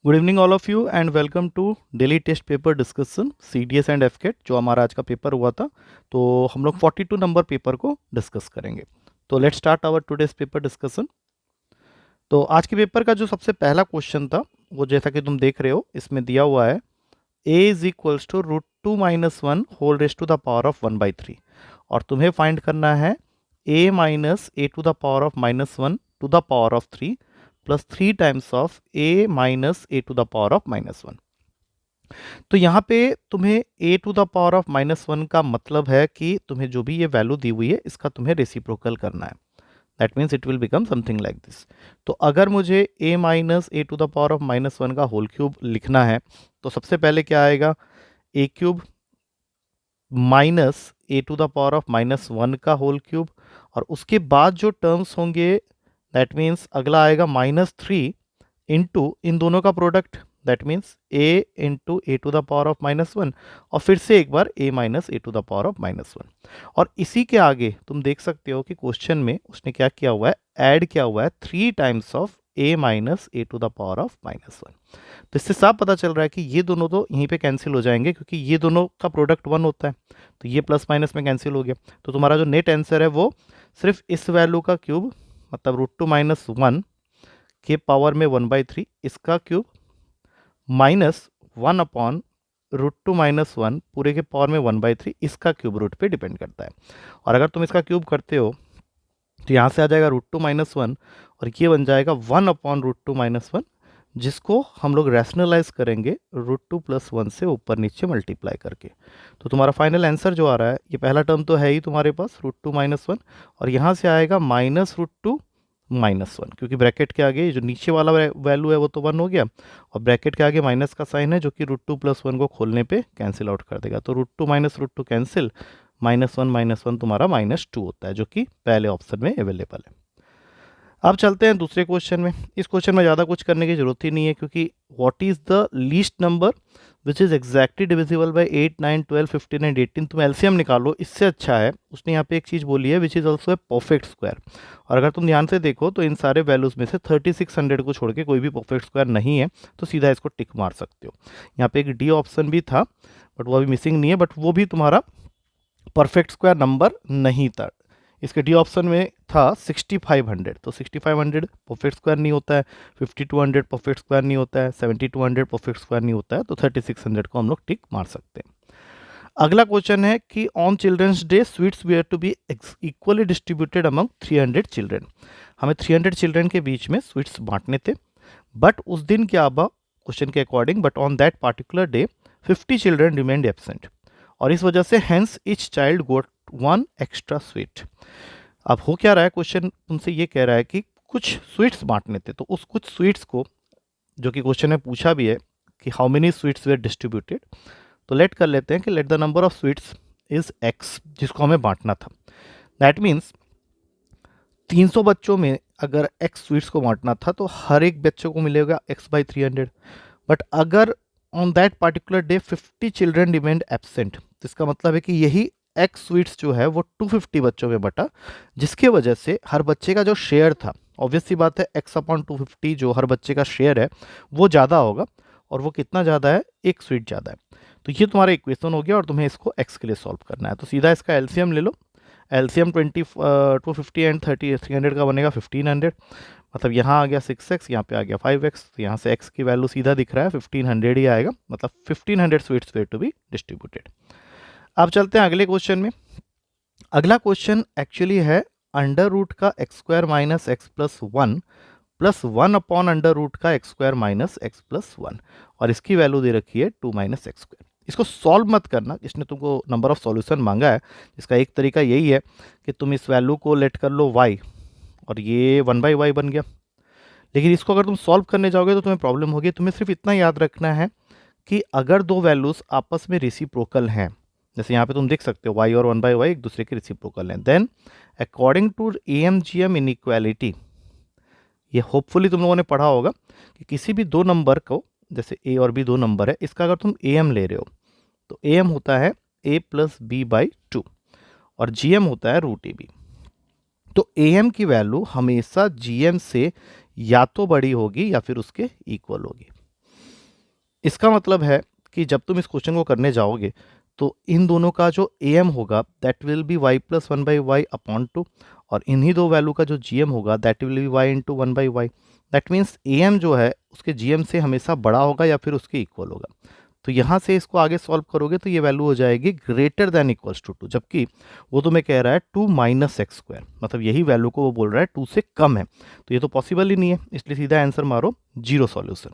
Good evening all of you and welcome to daily test paper discussion CDS and FCAT जो हमारा आज का paper हुआ था। तो हम लोग 42 नंबर पेपर को डिस्कस करेंगे। तो let's start our today's paper discussion. तो आज के पेपर का जो सबसे पहला क्वेश्चन था वो जैसा कि तुम देख रहे हो इसमें दिया हुआ है a is equals to √2 - 1 whole raise to the power of 1/3 और तुम्हें फाइंड करना है a minus a to the power of -1 to the power of 3 plus 3 times of a minus a to the power of -1। तो यहाँ पे तुम्हें a to the power of -1 का मतलब है कि तुम्हें जो भी ये वैल्यू दी हुई है इसका तुम्हें रेसिप्रोकल करना है। That means it will become something like this. तो अगर मुझे a minus a to the power of -1 का होल क्यूब लिखना है तो सबसे पहले क्या आएगा, a cube minus a to the power of -1 का होल क्यूब, और उसके बाद जो टर्म्स होंगे दैट मीन्स अगला आएगा -3 इंटू इन दोनों का product, that means a into a to the power of -1 और फिर से एक बार a minus a to the power of -1। और इसी के आगे तुम देख सकते हो कि क्वेश्चन में उसने क्या किया हुआ है, ऐड किया हुआ है 3 times of a minus a to the power of -1। तो इससे साफ पता चल रहा है कि ये दोनों तो यहीं पे कैंसिल हो जाएंगे क्योंकि ये दोनों का प्रोडक्ट 1 होता है, तो ये प्लस माइनस में कैंसिल हो गया। तो तुम्हारा जो नेट आंसर है वो सिर्फ इस वैल्यू का क्यूब मतलब √2 - 1 के पावर में 1/3 इसका क्यूब माइनस 1/√2 - 1 पूरे के पावर में 1/3 इसका क्यूब रूट पे डिपेंड करता है। और अगर तुम इसका क्यूब करते हो तो यहाँ से आ जाएगा √2 - 1 और ये बन जाएगा 1/√2 - 1, जिसको हम लोग रैशनलाइज करेंगे √2 + 1 से ऊपर नीचे मल्टीप्लाई करके। तो तुम्हारा फाइनल आंसर जो आ रहा है, ये पहला टर्म तो है ही तुम्हारे पास √2 - 1 और यहाँ से आएगा -√2 - 1, क्योंकि ब्रैकेट के आगे जो नीचे वाला वैल्यू है वो तो 1 हो गया और ब्रैकेट के आगे माइनस का साइन है जो कि √2 + 1 को खोलने पे कैंसिल आउट कर देगा। तो √2 - √2 कैंसिल, -1 तुम्हारा -2 होता है जो कि पहले ऑप्शन में अवेलेबल है। अब चलते हैं दूसरे क्वेश्चन में। इस क्वेश्चन में ज़्यादा कुछ करने की जरूरत ही नहीं है क्योंकि what is the least number which is exactly divisible by 8, 9, 12, 15 and 18। तुम एलसीएम निकालो, इससे अच्छा है। उसने यहाँ पे एक चीज़ बोली है which is also a perfect square, और अगर तुम ध्यान से देखो तो इन सारे वैल्यूज़ में से 3600 को छोड़ के कोई भी परफेक्ट स्क्वायर नहीं है, तो सीधा इसको टिक मार सकते हो। यहाँ पे एक डी ऑप्शन भी था बट वो अभी मिसिंग नहीं है, बट वो भी तुम्हारा परफेक्ट स्क्वायर नंबर नहीं था। इसके डी ऑप्शन में था 6500, तो 6500 परफेक्ट स्क्वायर नहीं होता है, 5200 परफेक्ट स्क्वायर नहीं होता है, 7200 परफेक्ट स्क्वायर नहीं होता है, तो 3600 को हम लोग टिक मार सकते हैं। अगला क्वेश्चन है कि on Children's Day sweets were to be equally distributed among 300 children. हमें 300 चिल्ड्रन के बीच में स्वीट्स बांटने थे, बट उस दिन क्या हुआ क्वेश्चन के according, but on that particular day 50 children remained absent और इस वजह से हैंस ईच चाइल्ड गोट 1 एक्स्ट्रा स्वीट। अब हो क्या रहा है, क्वेश्चन तुमसे ये कह रहा है कि कुछ स्वीट्स बांटने थे, तो उस कुछ स्वीट्स को जो कि क्वेश्चन में पूछा भी है कि how many sweets were distributed, तो लेट कर लेते हैं कि let the number of sweets is x, जिसको हमें बांटना था। दैट मीन्स 300 बच्चों में अगर x स्वीट्स को बांटना था तो हर एक बच्चे को मिलेगा x/300। बट अगर on that particular day 50 children remained absent, तो इसका मतलब है कि यही x स्वीट्स जो है वो 250 बच्चों में बटा, जिसके वजह से हर बच्चे का जो शेयर था, ऑब्वियस सी बात है x/250 जो हर बच्चे का शेयर है वो ज़्यादा होगा, और वो कितना ज़्यादा है, एक स्वीट ज़्यादा है। तो ये तुम्हारा इक्वेशन हो गया और तुम्हें इसको x के लिए सॉल्व करना है। तो सीधा इसका एलसीएम ले लो। एलसीएम 250 एंड 300 का बनेगा 1500, मतलब यहाँ आ गया 6x, यहाँ पे आ गया 5x, तो यहाँ से x की वैल्यू सीधा दिख रहा है 1500 ही आएगा, मतलब 1500 sweets were to be distributed. अब चलते हैं अगले क्वेश्चन में। अगला क्वेश्चन एक्चुअली है अंडर रूट का x² minus x plus 1 plus 1 under root का x² माइनस x प्लस 1, और इसकी वैल्यू दे रखी है 2 - x²। इसको सॉल्व मत करना, इसने तुमको नंबर ऑफ सॉल्यूशन मांगा है। इसका एक तरीका यही है कि तुम इस वैल्यू को लेट कर लो y और ये 1/y बन गया, लेकिन इसको अगर तुम सॉल्व करने जाओगे तो तुम्हें प्रॉब्लम होगी। तुम्हें सिर्फ इतना याद रखना है कि अगर दो वैल्यूज़ आपस में रेसिप्रोकल हैं, जैसे यहाँ पे तुम देख सकते हो y और 1/y एक दूसरे के रेसिप्रोकल हैं, then according to AMGM inequality, ये होपफुली तुम लोगों ने पढ़ा होगा कि किसी भी दो नंबर को, जैसे a और b दो नंबर है, इसका अगर तुम AM ले रहे हो तो AM होता है a + b/2 और GM होता है √AB। तो AM की वैल्यू हमेशा GM से या तो बड़ी होगी या फिर उसके इक्वल होगी। इसका मतलब है कि जब तुम इस क्वेश्चन को करने जाओगे तो इन दोनों का जो ए एम होगा that will be y plus one by y upon two, और इन्हीं दो वैल्यू का जो जी एम होगा that will be y into one by y. That means A M जो है उसके जी एम से हमेशा बड़ा होगा या फिर उसके इक्वल होगा। तो यहाँ से इसको आगे सॉल्व करोगे तो ये वैल्यू हो जाएगी greater than equals to two, जबकि वो तुम्हें कह रहा है टू माइनस एक्स स्क्वायर, मतलब यही वैल्यू को वो बोल रहा है टू से कम है, तो ये तो पॉसिबल ही नहीं है, इसलिए सीधा आंसर मारो जीरो सॉल्यूशन।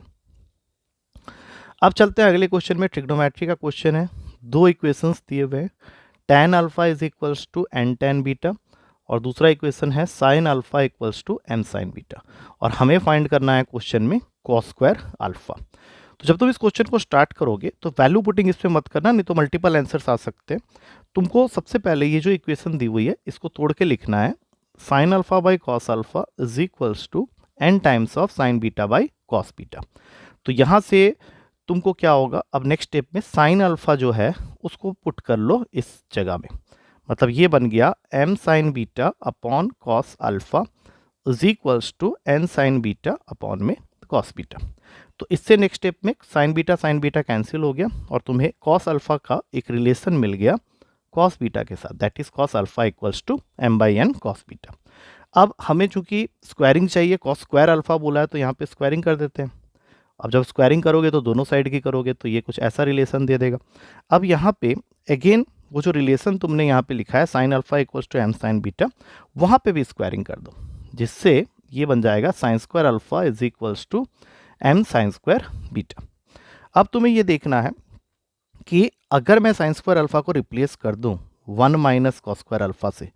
अब चलते हैं अगले क्वेश्चन में। ट्रिग्नोमेट्री का क्वेश्चन है, दो इक्वेशंस दिए हुए हैं, tan alpha is equals to n tan beta, और दूसरा इक्वेशन है sin alpha equals to m sin beta, और हमें फाइंड करना है क्वेश्चन में cos स्क्वायर अल्फा। तो जब तुम इस क्वेश्चन को स्टार्ट करोगे तो वैल्यू पुटिंग इस पे मत करना, नहीं तो मल्टीपल आंसर्स आ सकते हैं। तुमको सबसे पहले ये जो इक्वेशन दी हुई है इसको तोड़ के लिखना है, sin alpha by cos alpha is equals to n times of sin beta by cos beta. तो यहाँ से तुमको क्या होगा, अब नेक्स्ट स्टेप में साइन अल्फा जो है उसको पुट कर लो इस जगह में, मतलब ये बन गया m sine beta upon cos alpha is equals to n sine beta upon में कॉस बीटा। तो इससे नेक्स्ट स्टेप में साइन बीटा कैंसिल हो गया और तुम्हें कॉस अल्फा का एक रिलेशन मिल गया कॉस बीटा के साथ, that is cos alpha equals to m by n cos beta. अब हमें चूंकि स्क्वायरिंग चाहिए, कॉस स्क्वायर अल्फा बोला है तो यहाँ पे स्क्वायरिंग कर देते हैं। अब जब स्क्वायरिंग करोगे तो दोनों साइड की करोगे तो ये कुछ ऐसा रिलेशन दे देगा। अब यहाँ पे अगेन वो जो रिलेशन तुमने यहाँ पे लिखा है sine alpha equals to m sine beta, वहाँ पे भी स्क्वायरिंग कर दो, जिससे ये बन जाएगा sine square alpha is equals to m sine square beta. अब तुम्हें ये देखना है कि अगर मैं साइन स्क्वायर अल्फा को रिप्लेस कर दूँ one minus cos square alpha से,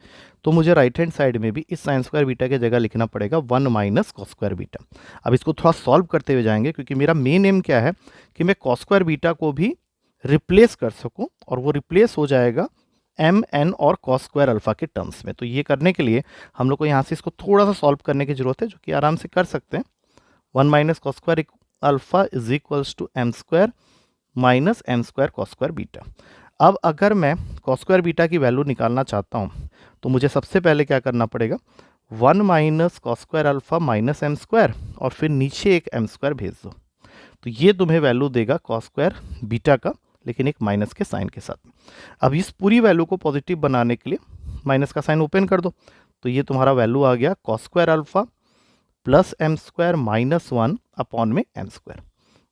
तो मुझे राइट हैंड साइड में भी इस साइन स्क्वायर बीटा की जगह लिखना पड़ेगा one minus cos square beta. अब इसको थोड़ा सॉल्व करते हुए जाएंगे, क्योंकि मेरा मेन एम क्या है कि मैं कॉस स्क्वायर बीटा को भी रिप्लेस कर सकूं, और वो रिप्लेस हो जाएगा एम एन और कॉस स्क्वायर अल्फा के टर्म्स में। तो ये करने के लिए हम लोग को यहाँ से इसको थोड़ा सा सॉल्व करने की जरूरत है, जो कि आराम से कर सकते हैं। One minus cos square alpha is equals to M square minus m square cos square beta. अब अगर मैं कॉस स्क्वायर बीटा की वैल्यू निकालना चाहता हूँ तो मुझे सबसे पहले क्या करना पड़ेगा, one minus cos square alpha minus m square और फिर नीचे एक एम स्क्वायर भेज दो। तो ये तुम्हें वैल्यू देगा कॉस स्क्वायर बीटा का, लेकिन एक माइनस के साइन के साथ। अब इस पूरी वैल्यू को पॉजिटिव बनाने के लिए माइनस का साइन ओपन कर दो, तो ये तुम्हारा वैल्यू आ गया cos square alpha plus M square minus one upon में एम स्क्वायर।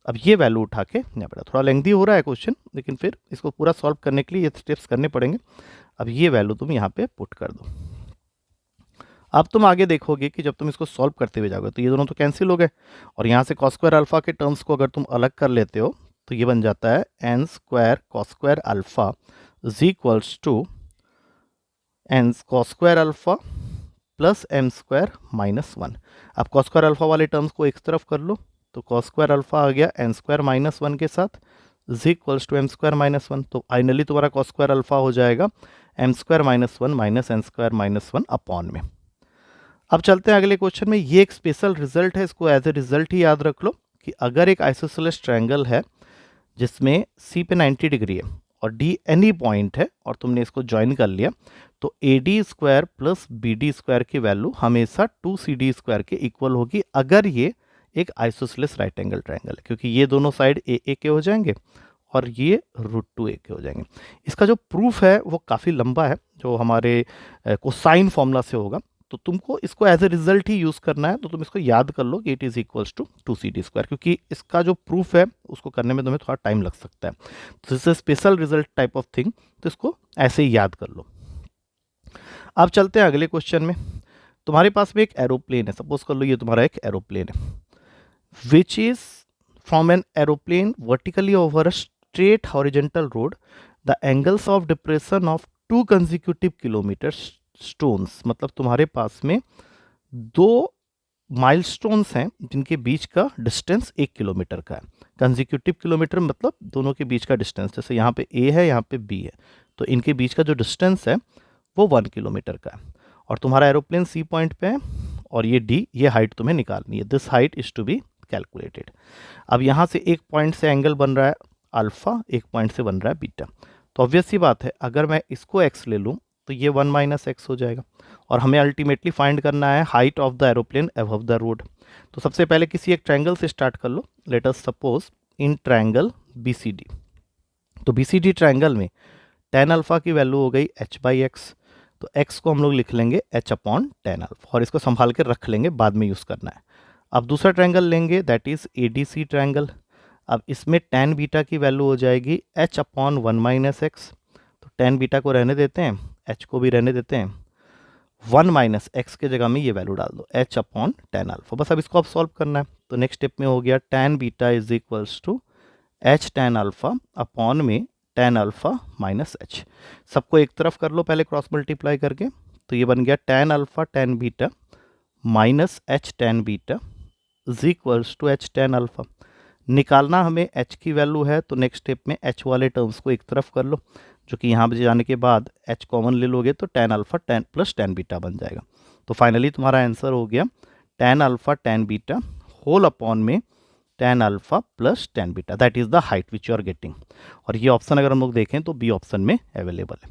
अब ये वैल्यू उठा के यहाँ पर, थोड़ा लेंथी हो रहा है क्वेश्चन, लेकिन फिर इसको पूरा सॉल्व करने के लिए ये स्टेप्स करने पड़ेंगे। अब ये वैल्यू तुम यहाँ पे पुट कर दो। अब तुम आगे देखोगे कि जब तुम इसको सॉल्व करते हुए जाओगे तो ये दोनों तो कैंसिल हो गए, और यहाँ से कॉस स्क्वायर अल्फा के टर्म्स को अगर तुम अलग कर लेते हो तो ये बन जाता है N square cos square alpha is equals to N cos square alpha plus M square minus one. अब कॉस स्क्वायर अल्फा वाले टर्म्स को एक तरफ कर लो, तो कॉस स्क्वायर अल्फा आ गया एन स्क्वायर माइनस वन के साथ is equals to M square minus one. तो फाइनली तुम्हारा कॉस स्क्वायर अल्फा हो जाएगा M square minus one minus N square minus one upon में। अब चलते हैं अगले क्वेश्चन में। ये एक स्पेशल रिजल्ट है, इसको एज ए रिजल्ट ही याद रख लो कि अगर एक आइसोसेलेस ट्रायंगल है जिसमें सी पे 90 डिग्री है और डी एनी पॉइंट है और तुमने इसको ज्वाइन कर लिया, तो A D square plus B D square की वैल्यू हमेशा टू सी डी स्क्वायर के इक्वल होगी, अगर ये एक आइसोसेलेस राइट एंगल ट्रायंगल है, क्योंकि ये दोनों साइड ए के हो जाएंगे और ये रूट टू ए के हो जाएंगे। इसका जो प्रूफ है वो काफ़ी लंबा है, जो हमारे कोसाइन फॉर्मूला से होगा, तो तुमको इसको एज ए रिजल्ट ही यूज़ करना है। तो तुम इसको याद कर लो कि it is equals to two C D square, क्योंकि इसका जो प्रूफ है उसको करने में तुम्हें थोड़ा टाइम लग सकता है। तो this is special result type of thing, तो इसको ऐसे ही याद कर लो। अब चलते हैं अगले क्वेश्चन में। तुम्हारे पास में एक एरोप्लेन है, सपोज कर लो ये तुम्हारा एक एरोप्लेन है, which is from an aeroplane vertically over a straight horizontal road, the angles of depression of to consecutive kilometre stones. मतलब तुम्हारे पास में दो माइलस्टोन्स हैं जिनके बीच का डिस्टेंस 1 किलोमीटर का है। कंजिक्यूटिव किलोमीटर मतलब दोनों के बीच का डिस्टेंस, जैसे यहाँ पे ए है यहाँ पे बी है, तो इनके बीच का जो डिस्टेंस है वो 1 किलोमीटर का है, और तुम्हारा एरोप्लेन सी पॉइंट पे है और ये डी, ये हाइट तुम्हें निकालनी है। This height is to be calculated. अब यहाँ से एक पॉइंट से एंगल बन रहा है अल्फा, एक पॉइंट से बन रहा है बीटा, तो ऑब्वियस सी बात है अगर मैं इसको एक्स ले लूँ तो ये 1 माइनस एक्स हो जाएगा, और हमें अल्टीमेटली फाइंड करना है height of the aeroplane above the road. तो सबसे पहले किसी एक ट्रायंगल से स्टार्ट कर लो। Let us suppose in triangle BCD। तो BCD ट्रायंगल में tan अल्फा की वैल्यू हो गई h/x, तो x को हम लोग लिख लेंगे h/tan अल्फा और इसको संभाल के रख लेंगे, बाद में यूज़ करना है। अब दूसरा ट्रायंगल लेंगे, दैट इज़ ADC ट्रायंगल। अब इसमें tan बीटा की वैल्यू हो जाएगी h/1 - x, तो tan बीटा को रहने देते हैं, h को भी रहने देते हैं, 1 - x के जगह में ये वैल्यू डाल दो h/tan अल्फा। बस अब इसको अब सॉल्व करना है, तो नेक्स्ट स्टेप में हो गया tan beta is equals to h/tan alpha upon में tan अल्फा माइनस h। सबको एक तरफ कर लो पहले क्रॉस मल्टीप्लाई करके, तो ये बन गया tan alpha tan beta minus h tan beta is equals to h/tan alpha. निकालना हमें h की वैल्यू है, तो नेक्स्ट स्टेप में h वाले टर्म्स को एक तरफ कर लो, जो कि यहाँ पे जाने के बाद h कॉमन ले लोगे तो tan alpha tan plus tan beta बन जाएगा। तो फाइनली तुम्हारा आंसर हो गया tan alpha tan beta whole upon में tan alpha plus tan beta, that is the height which you are getting. और ये ऑप्शन अगर हम लोग देखें तो बी ऑप्शन में अवेलेबल है।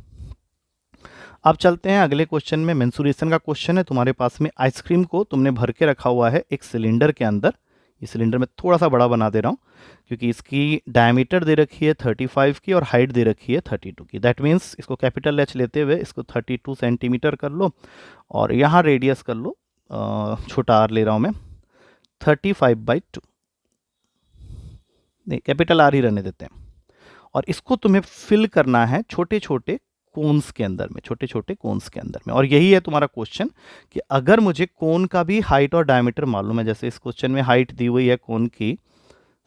अब चलते हैं अगले क्वेश्चन में। मेंसुरेशन का क्वेश्चन है, तुम्हारे पास में आइसक्रीम को तुमने भर के रखा हुआ है एक सिलेंडर के अंदर। इस सिलेंडर में थोड़ा सा बड़ा बना दे रहा हूँ, क्योंकि इसकी डायमीटर दे रखी है 35 की और हाइट दे रखी है 32 की। दैट मीन्स इसको कैपिटल H लेते हुए इसको 32 सेंटीमीटर कर लो, और यहाँ रेडियस कर लो, छोटा r ले रहा हूँ मैं, 35/2, नहीं कैपिटल R ही रहने देते हैं। और इसको तुम्हें फिल करना है छोटे छोटे कोन्स के अंदर में, छोटे छोटे कोन्स के अंदर में। और यही है तुम्हारा क्वेश्चन कि अगर मुझे कोन का भी हाइट और डायमीटर मालूम है, जैसे इस क्वेश्चन में हाइट दी हुई है कोन की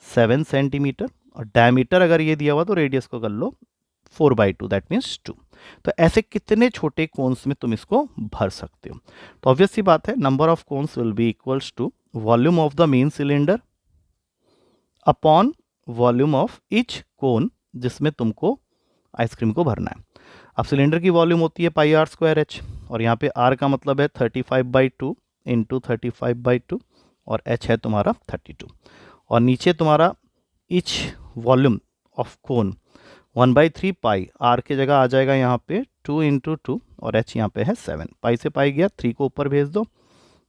7 सेंटीमीटर, और डायमीटर अगर ये दिया हुआ तो रेडियस को कर लो 4/2, दैट मीन्स 2। तो ऐसे कितने छोटे कोन्स में तुम इसको भर सकते हो? तो ऑब्वियस सी बात है, number of cones will be equals to volume of the main cylinder upon volume of each cone जिसमें तुमको आइसक्रीम को भरना है। अब सिलेंडर की वॉल्यूम होती है πr²h, और यहाँ पे r का मतलब है 35/2 इंटू 35/2, और h है तुम्हारा 32। और नीचे तुम्हारा each volume of cone 1/3 pi, r की जगह आ जाएगा यहाँ पे 2 इंटू 2, और h यहाँ पे है 7। पाई से पाई गया, 3 को ऊपर भेज दो,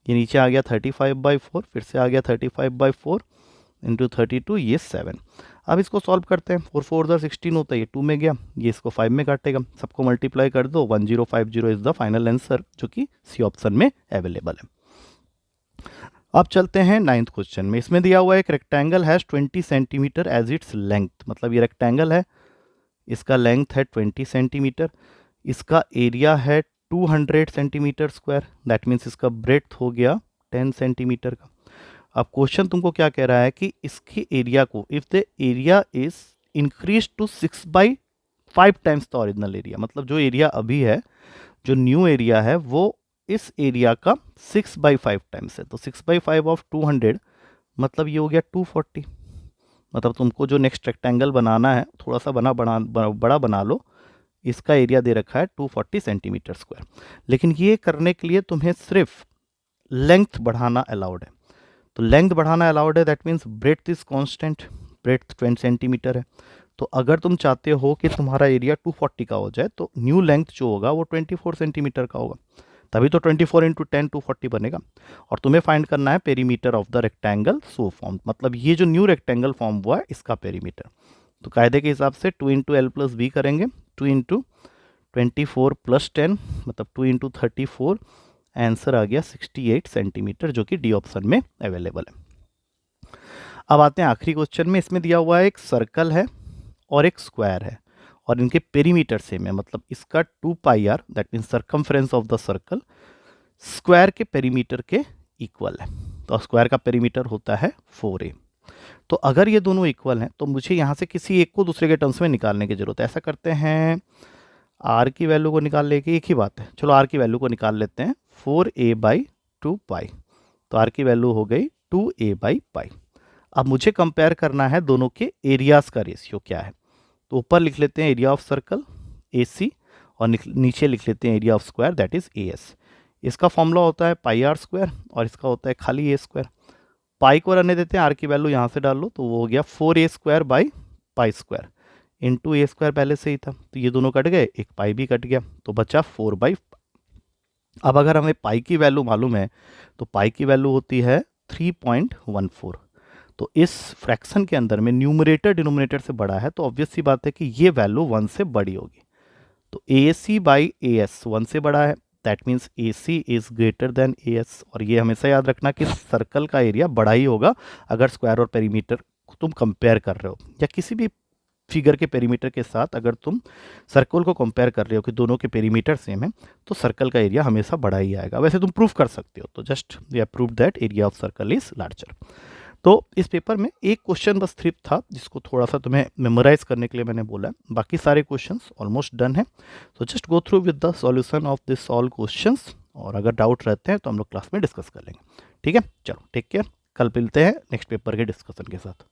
ये नीचे आ गया 35/4, फिर से आ गया 35/4 इंटू 32, ये 7। अब इसको सॉल्व करते हैं, 4 4 16 होता है, ये 2 में गया, ये इसको 5 में काटेगा, सबको मल्टीप्लाई कर दो, 1050 इज द फाइनल आंसर, जो कि सी ऑप्शन में अवेलेबल है। अब चलते हैं 9th क्वेश्चन में। इसमें दिया हुआ है एक rectangle has 20 centimetre as its length, मतलब ये रेक्टेंगल है, इसका लेंथ है 20 सेंटीमीटर, इसका एरिया है 200 सेंटीमीटर स्क्वायर, दैट मीन्स इसका ब्रेड्थ हो गया 10 सेंटीमीटर का। अब क्वेश्चन तुमको क्या कह रहा है कि इसके एरिया को, if the area is increase to 6/5 times the original area, मतलब जो एरिया अभी है, जो न्यू एरिया है, वो इस एरिया का 6/5 टाइम्स है। तो 6/5 ऑफ 200 मतलब ये हो गया 240। मतलब तुमको जो नेक्स्ट रेक्टेंगल बनाना है, थोड़ा सा बड़ा बना लो, इसका एरिया दे रखा है 240 सेंटीमीटर स्क्वायर। लेकिन ये करने के लिए तुम्हें सिर्फ लेंथ बढ़ाना अलाउड है। तो लेंथ बढ़ाना अलाउड है, that means breadth is constant, breadth 20 centimetre है। तो अगर तुम चाहते हो कि तुम्हारा एरिया 240 का हो जाए, तो न्यू लेंथ जो होगा वो 24 सेंटीमीटर का होगा, तभी तो 24 इंटू 10 240 बनेगा। और तुम्हें फाइंड करना है perimeter of the rectangle so form, मतलब ये जो न्यू रेक्टेंगल फॉर्म हुआ है इसका पेरीमीटर। तो कायदे के हिसाब से 2 इंटू एल प्लस बी करेंगे, 2 इंटू 24 प्लस 10 मतलब 2 इंटू 34, आंसर आ गया 68 सेंटीमीटर, जो कि डी ऑप्शन में अवेलेबल है। अब आते हैं आखिरी क्वेश्चन में। इसमें दिया हुआ है एक सर्कल है और एक स्क्वायर है, और इनके पेरीमीटर सेम है, मतलब इसका 2πr that means circumference of the circle square के पेरीमीटर के इक्वल है। तो स्क्वायर का पेरीमीटर होता है 4a। तो अगर ये दोनों इक्वल हैं, तो मुझे यहाँ से किसी एक को दूसरे के टर्म्स में निकालने की जरूरत है। ऐसा करते हैं, r की वैल्यू को निकाल लेके, एक ही बात है, चलो r की वैल्यू को निकाल लेते हैं, 4a/2π। तो r की वैल्यू हो गई 2a/π। अब मुझे कंपेयर करना है दोनों के एरियाज का रेशियो क्या है। तो ऊपर लिख लेते हैं एरिया ऑफ सर्कल AC, और नीचे लिख लेते हैं area of square that is AS। इसका फॉर्मूला होता है πr² और इसका होता है खाली a²। पाई को रहने देते हैं, r की वैल्यू यहाँ से डाल लो, तो वो हो गया 4a²/π² इंटू a² पहले से ही था, तो ये दोनों कट गए, एक पाई भी कट गया, तो बचा 4/। अब अगर हमें पाई की वैल्यू मालूम है, तो पाई की वैल्यू होती है 3.14। तो इस फ्रैक्शन के अंदर में न्यूमरेटर डिनोमिनेटर से बड़ा है, तो ऑब्वियस सी बात है कि ये वैल्यू 1 से बड़ी होगी। तो ए सी बाई ए एस 1 से बड़ा है, that means A C is greater than A S. और ये हमेशा याद रखना कि सर्कल का एरिया बड़ा ही होगा अगर स्क्वायर और पेरीमीटर को तुम कंपेयर कर रहे हो, या किसी भी फिगर के पेरीमीटर के साथ अगर तुम सर्कल को कंपेयर कर रहे हो कि दोनों के पेरीमीटर सेम है, तो सर्कल का एरिया हमेशा बड़ा ही आएगा। वैसे तुम प्रूफ कर सकते हो, तो just we have proved that area of circle is larger. तो इस पेपर में एक क्वेश्चन बस सिर्फ था जिसको थोड़ा सा तुम्हें मेमोराइज करने के लिए मैंने बोला है, बाकी सारे क्वेश्चंस ऑलमोस्ट डन है। तो just go through with the solution of this all questions, और अगर डाउट रहते हैं तो हम लोग क्लास में डिस्कस कर लेंगे। ठीक है, चलो टेक केयर, कल मिलते हैं नेक्स्ट पेपर के डिस्कशन के साथ।